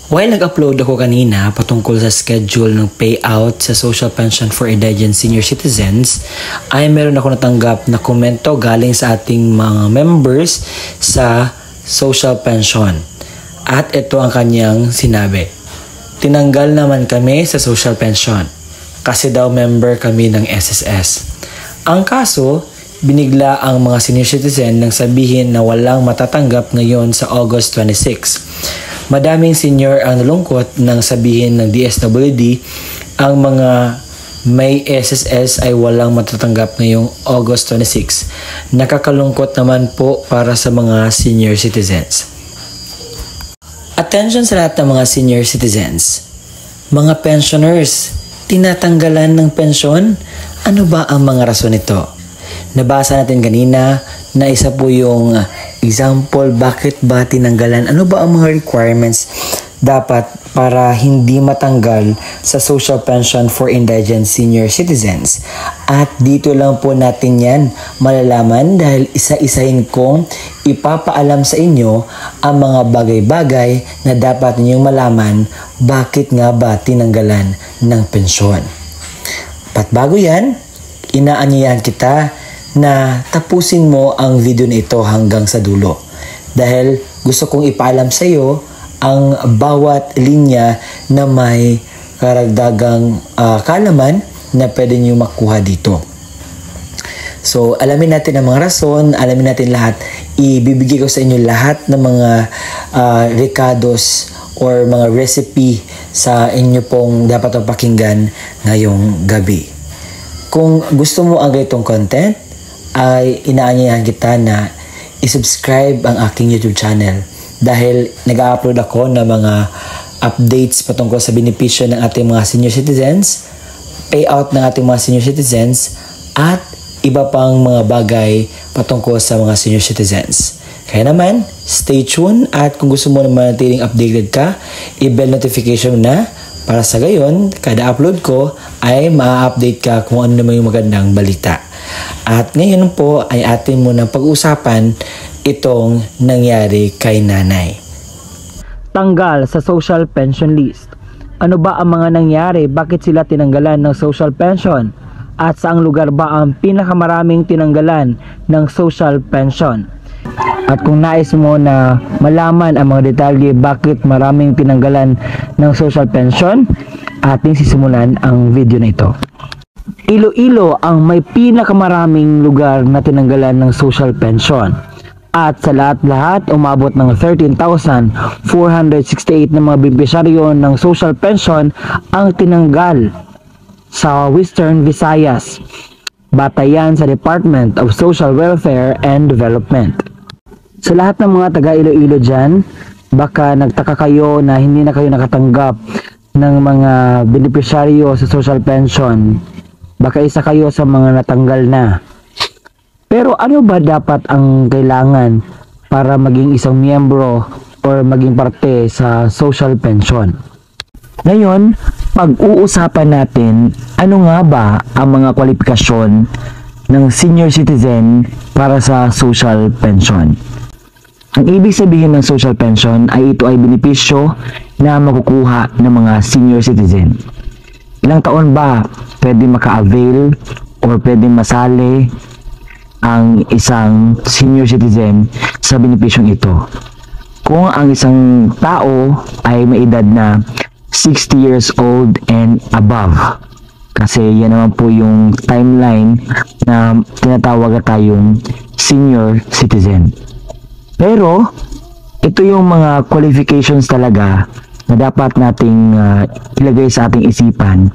While nag-upload ako kanina patungkol sa schedule ng payout sa social pension for indigent senior citizens, ay meron ako natanggap na komento galing sa ating mga members sa social pension. At ito ang kanyang sinabi. Tinanggal naman kami sa social pension kasi daw member kami ng SSS. Ang kaso, binigla ang mga senior citizen nang sabihin na walang matatanggap ngayon sa August 26. Madaming senior ang nalungkot nang sabihin ng DSWD ang mga may SSS ay walang matatanggap ngayong August 26. Nakakalungkot naman po para sa mga senior citizens. Attention sa lahat ng mga senior citizens. Mga pensioners, tinatanggalan ng pensyon? Ano ba ang mga rason nito? Nabasa natin kanina na isa po yung example bakit ba tinanggalan. Ano ba ang mga requirements dapat para hindi matanggal sa social pension for indigent senior citizens? At dito lang po natin yan malalaman dahil isa-isahin kong ipapaalam sa inyo ang mga bagay-bagay na dapat ninyong malaman bakit nga ba tinanggalan ng pensyon. At bago yan, inaanyayahan kita na tapusin mo ang video na ito hanggang sa dulo. Dahil gusto kong ipaalam sa iyo ang bawat linya na may karagdagang kaalaman na pwede niyo makuha dito. So, alamin natin ang mga rason, alamin natin lahat. Ibibigay ko sa inyo lahat ng mga recados or mga recipe sa inyo pong dapat pakinggan ngayong gabi. Kung gusto mo ang ganitong content, ay inaanyayahan kita na isubscribe ang aking YouTube channel dahil nag-upload ako ng mga updates patungkol sa benepisyo ng ating mga senior citizens, payout ng ating mga senior citizens, at iba pang mga bagay patungkol sa mga senior citizens. Kaya naman, stay tuned at kung gusto mo naman manatiling updated ka, i-bell notification na para sa gayon, kada upload ko ay ma-update ka kung ano naman yung magandang balita. At ngayon po ay atin munang pag-usapan itong nangyari kay nanay. Tanggal sa social pension list. Ano ba ang mga nangyari? Bakit sila tinanggalan ng social pension? At saang lugar ba ang pinakamaraming tinanggalan ng social pension? At kung nais mo na malaman ang mga detalye bakit maraming tinanggalan ng social pension, ating sisimulan ang video na ito. Iloilo ang may pinakamaraming lugar na tinanggalan ng social pension. At sa lahat-lahat, umabot ng 13,468 na mga benepisyaryo ng social pension ang tinanggal sa Western Visayas. Batayan sa Department of Social Welfare and Development. Sa lahat ng mga taga-Iloilo dyan, baka nagtaka kayo na hindi na kayo nakatanggap ng mga benepisyaryo sa social pension. Baka isa kayo sa mga natanggal na. Pero ano ba dapat ang kailangan para maging isang miyembro or maging parte sa social pension? Ngayon, pag-uusapan natin ano nga ba ang mga kwalifikasyon ng senior citizen para sa social pension. Ang ibig sabihin ng social pension ay ito ay benepisyo na makukuha ng mga senior citizen. Ilang taon ba pwede maka-avail or pwede masali ang isang senior citizen sa benepisyong ito? Kung ang isang tao ay may edad na 60 years old and above. Kasi yan naman po yung timeline na tinatawag na tayong senior citizen. Pero ito yung mga qualifications talaga na dapat nating ilagay sa ating isipan.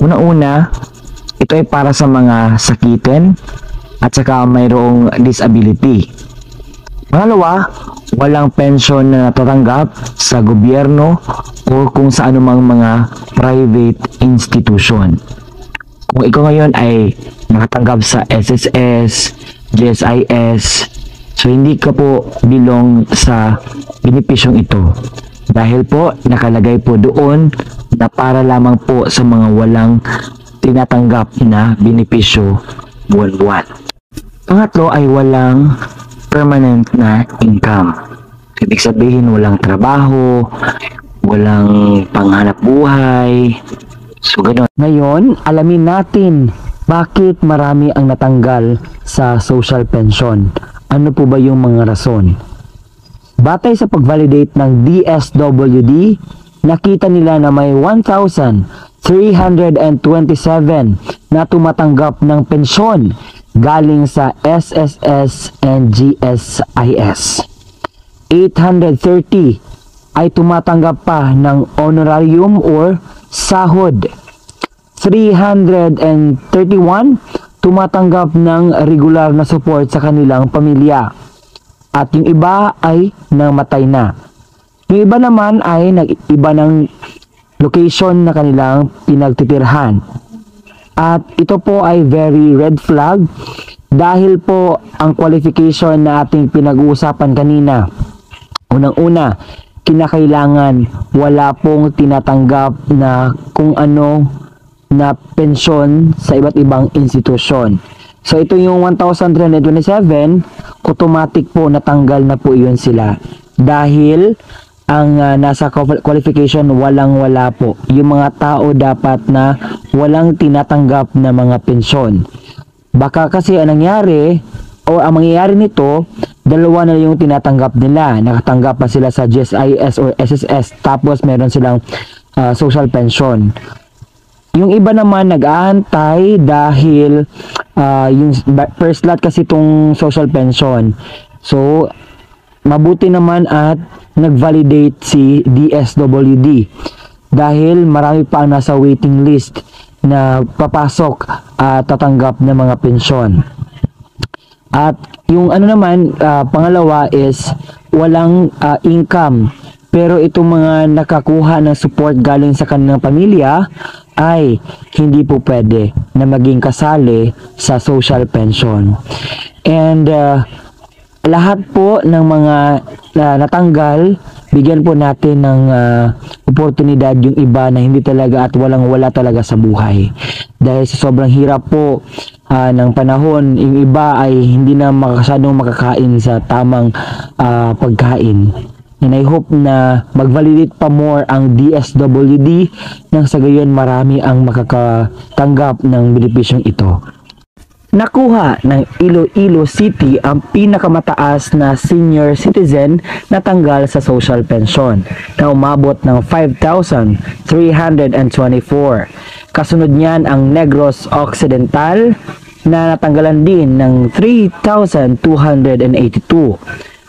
Una-una, ito ay para sa mga sakitin at saka mayroong disability. Pangalawa, walang pension na natatanggap sa gobyerno o kung sa anumang mga private institution. Kung ikaw ngayon ay nakatanggap sa SSS, GSIS, so hindi ka po belong sa benepisyong ito. Dahil po nakalagay po doon na para lamang po sa mga walang tinatanggap na benepisyo buwan-buwan. Pangatlo ay walang permanent na income. Ibig sabihin walang trabaho, walang panghanap buhay. So, gano'n. Ngayon, alamin natin bakit marami ang natanggal sa social pension. Ano po ba yung mga rason? Batay sa pag-validate ng DSWD, nakita nila na may 1,327 na tumatanggap ng pensyon galing sa SSS and GSIS. 830 ay tumatanggap pa ng honorarium or sahod. 331 tumatanggap ng regular na support sa kanilang pamilya. At yung iba ay namatay na. Yung iba naman ay nag-iba ng location na kanilang pinagtitirhan. At ito po ay very red flag dahil po ang qualification na ating pinag-uusapan kanina. Unang-una, kinakailangan wala pong tinatanggap na kung ano na pensyon sa iba't ibang institusyon. So ito yung 1,327, automatic po natanggal na po yun sila. Dahil ang nasa qualification walang-wala po. Yung mga tao dapat na walang tinatanggap na mga pensyon. Baka kasi ang nangyari o ang mangyayari nito, dalawa na yung tinatanggap nila. Nakatanggap pa sila sa GSIS or SSS tapos meron silang social pension. Yung iba naman nag-aantay dahil yung first lot kasi itong social pension. So, mabuti naman at nag-validate si DSWD dahil marami pa ang nasa waiting list na papasok at tatanggap ng mga pensyon. At yung ano naman, pangalawa is walang income. Pero itong mga nakakuha ng support galing sa kanilang pamilya ay hindi po pwede na maging kasali sa social pension. And lahat po ng mga natanggal, bigyan po natin ng oportunidad yung iba na hindi talaga at walang-wala talaga sa buhay. Dahil sa sobrang hirap po ng panahon, yung iba ay hindi na makasadong makakain sa tamang pagkain. And I hope na mag-validate pa more ang DSWD nang sa gayon marami ang makakatanggap ng benepisyong ito. Nakuha ng Iloilo City ang pinakamataas na senior citizen na tanggal sa social pension na umabot ng 5,324. Kasunod niyan ang Negros Occidental na natanggalan din ng 3,282.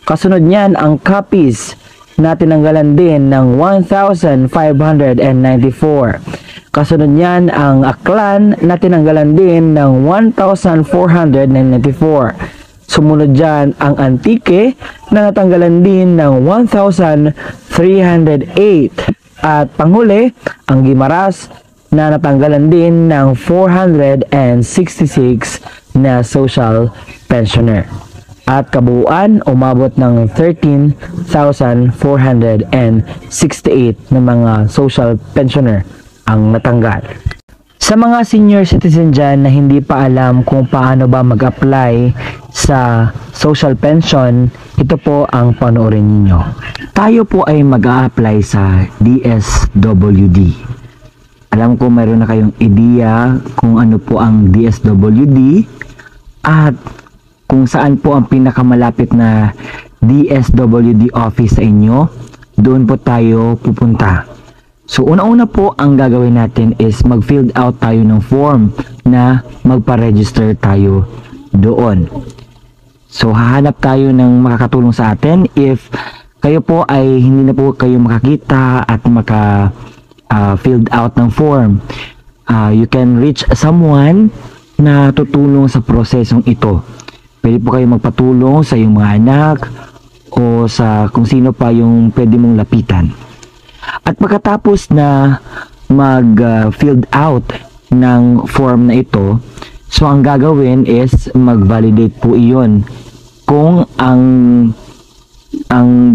Kasunod niyan ang Capiz na tinanggalan din ng 1,594. Kasunod niyan ang Aklan na tinanggalan din ng 1,494. Sumunod dyan ang Antique na natanggalan din ng 1,308. At panghuli ang Guimaras na natanggalan din ng 466 na social pensioner. At kabuuan, umabot ng 13,468 na mga social pensioner ang natanggal. Sa mga senior citizen dyan na hindi pa alam kung paano ba mag-apply sa social pension, ito po ang panoorin ninyo. Tayo po ay mag-a-apply sa DSWD. Alam ko mayroon na kayong ideya kung ano po ang DSWD at kung saan po ang pinakamalapit na DSWD office sa inyo. Doon po tayo pupunta. So, una-una po ang gagawin natin is mag-fill out tayo ng form na magpa-register tayo doon. So, hahanap tayo ng makakatulong sa atin. If kayo po ay hindi na po kayo makakita at filled out ng form, you can reach someone na tutulong sa prosesong ito. Pwede po kayo magpatulong sa iyong mga anak o sa kung sino pa yung pwede mong lapitan. At pagkatapos na mag-filled out ng form na ito, so ang gagawin is mag-validate po iyon kung ang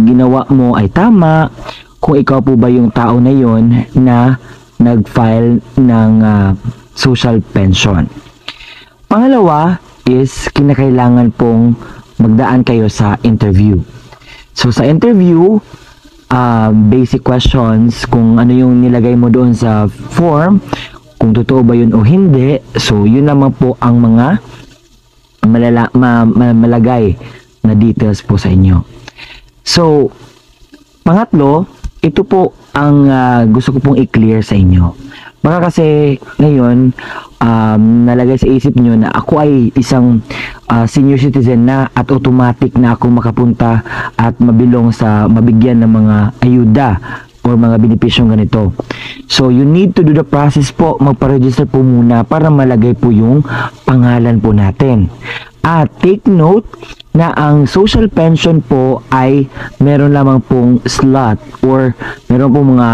ginawa mo ay tama, kung ikaw po ba yung tao na yon na nag-file ng social pension. Pangalawa is kinakailangan pong magdaan kayo sa interview. So sa interview, basic questions kung ano yung nilagay mo doon sa form, kung totoo ba yun o hindi. So yun naman po ang mga malagay na details po sa inyo. So pangatlo, ito po ang gusto ko pong i-clear sa inyo. Baka kasi ngayon nalagay sa isip nyo na ako ay isang senior citizen na at automatic na ako makapunta at mabigyan ng mga ayuda or mga benepisyong ganito. So you need to do the process po, magpa-register po muna para malagay po yung pangalan po natin. At take note na ang social pension po ay meron lamang pong slot or meron pong mga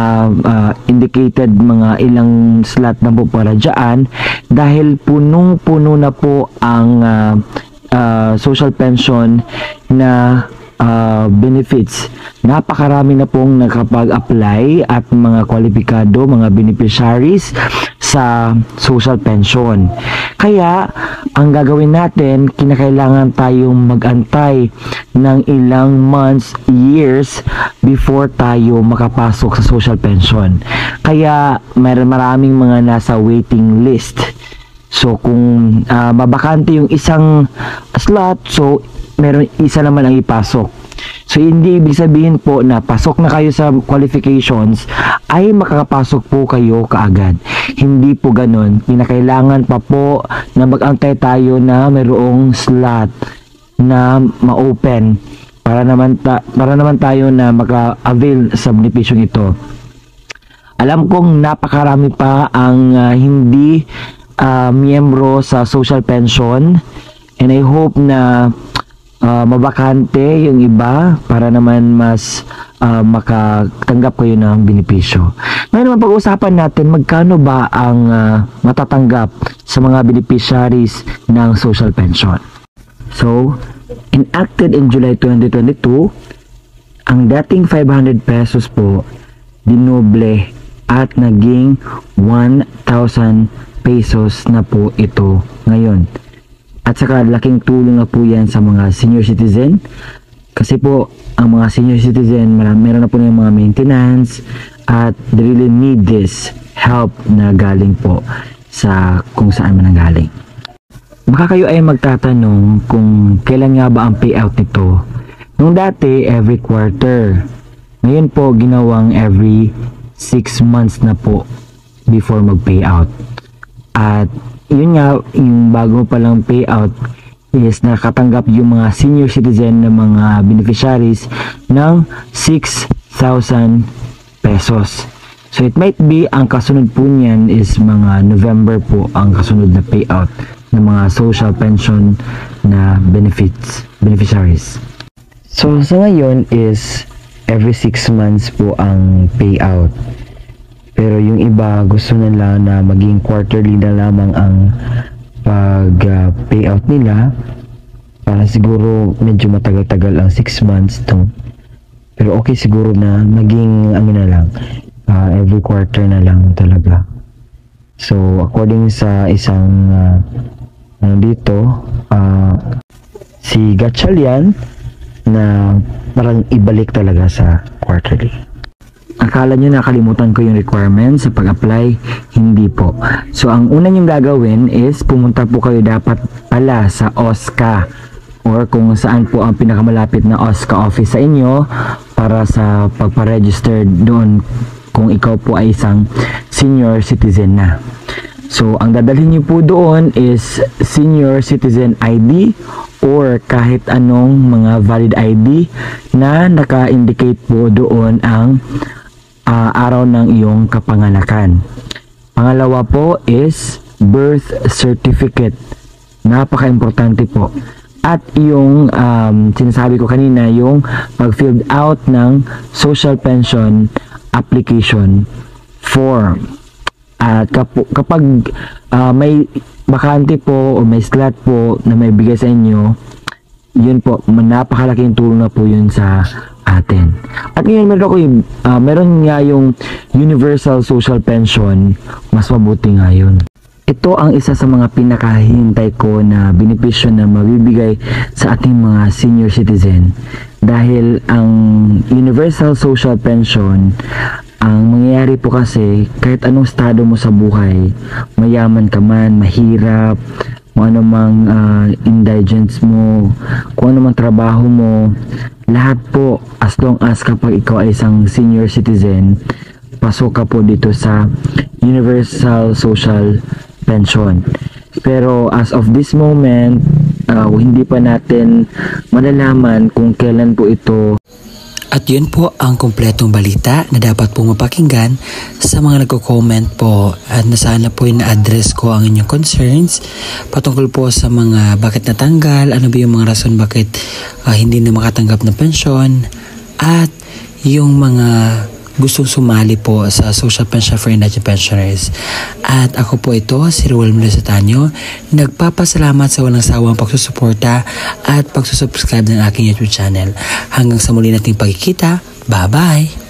indicated mga ilang slot na po para dyan dahil punong-puno na po ang social pension na benefits. Napakarami na pong nakapag-apply at mga kwalipikado, mga beneficiaries sa social pension. Kaya, ang gagawin natin, kinakailangan tayong mag-antay ng ilang months, years before tayo makapasok sa social pension. Kaya, maraming mga nasa waiting list. So, kung mabakante yung isang slot, so meron isa naman ang ipasok. So, hindi ibig sabihin po na pasok na kayo sa qualifications ay makakapasok po kayo kaagad. Hindi po ganun. Kinakailangan pa po na mag-antay tayo na mayroong slot na ma-open para naman tayo na maka-avail sa benepisyong ito. Alam kong napakarami pa ang hindi miyembro sa social pension, and I hope na mabakante yung iba para naman mas makatanggap kayo ng benepisyo. Ngayon naman pag-uusapan natin magkano ba ang matatanggap sa mga beneficiaries ng social pension. So, enacted in July 2022, ang dating 500 pesos po dinoble at naging 1,000 pesos na po ito ngayon. At saka laking tulong na po yan sa mga senior citizen kasi po ang mga senior citizen meron na po na yung mga maintenance at they really need this help na galing po sa kung saan man galing. Baka kayo ay magtatanong kung kailan nga ba ang payout nito. Nung dati every quarter, ngayon po ginawang every 6 months na po before mag-payout. At yun nga, yung bago palang payout is nakatanggap yung mga senior citizen ng mga beneficiaries ng 6,000 pesos. So it might be ang kasunod po niyan is mga November po ang kasunod na payout ng mga social pension na beneficiaries. So sa ngayon is every 6 months po ang payout. Pero yung iba gusto nila na maging quarterly na lamang ang pag-payout nila para siguro medyo matagal-tagal ang 6 months to. Pero okay siguro na maging ano na lang, every quarter na lang talaga. So according sa isang si Gatchalian na parang ibalik talaga sa quarterly. Akala nyo nakalimutan ko yung requirements sa pag-apply? Hindi po. So, ang una nyong gagawin is pumunta po kayo dapat pala sa OSCA or kung saan po ang pinakamalapit na OSCA office sa inyo para sa pagpa-register doon kung ikaw po ay isang senior citizen na. So, ang dadalhin nyo po doon is senior citizen ID or kahit anong mga valid ID na naka-indicate po doon ang araw ng iyong kapanganakan. Pangalawa po is birth certificate. Napaka-importante po. At yung sinasabi ko kanina, yung pag-filled out ng social pension application form. At kapag may bakante po o may slot po na may bigay sa inyo, yun po, napakalaking tulong na po yun sa atin. At ngayon meron nga yung universal social pension, mas mabuti nga yun. Ito ang isa sa mga pinakahihintay ko na benepisyo na mabibigay sa ating mga senior citizen. Dahil ang Universal Social Pension, ang mangyayari po kasi kahit anong estado mo sa buhay, mayaman ka man, mahirap, kung ano mang indigents mo, kung ano mang trabaho mo, lahat po, as long as kapag ikaw ay isang senior citizen, pasok ka po dito sa Universal Social Pension. Pero as of this moment, hindi pa natin malalaman kung kailan po ito. At yun po ang kumpletong balita na dapat pong mapakinggan sa mga nagko-comment po, at na sana po na-address ko ang inyong concerns patungkol po sa mga bakit natanggal, ano ba yung mga rason bakit hindi na makatanggap ng pensyon, at yung mga gustong sumali po sa Social Pension for Indigent Pensioners. At ako po ito, si Ruel Melisotano, nagpapasalamat sa walang sawang pagsusuporta at pagsusubscribe ng aking YouTube channel. Hanggang sa muli nating pagkikita, bye-bye!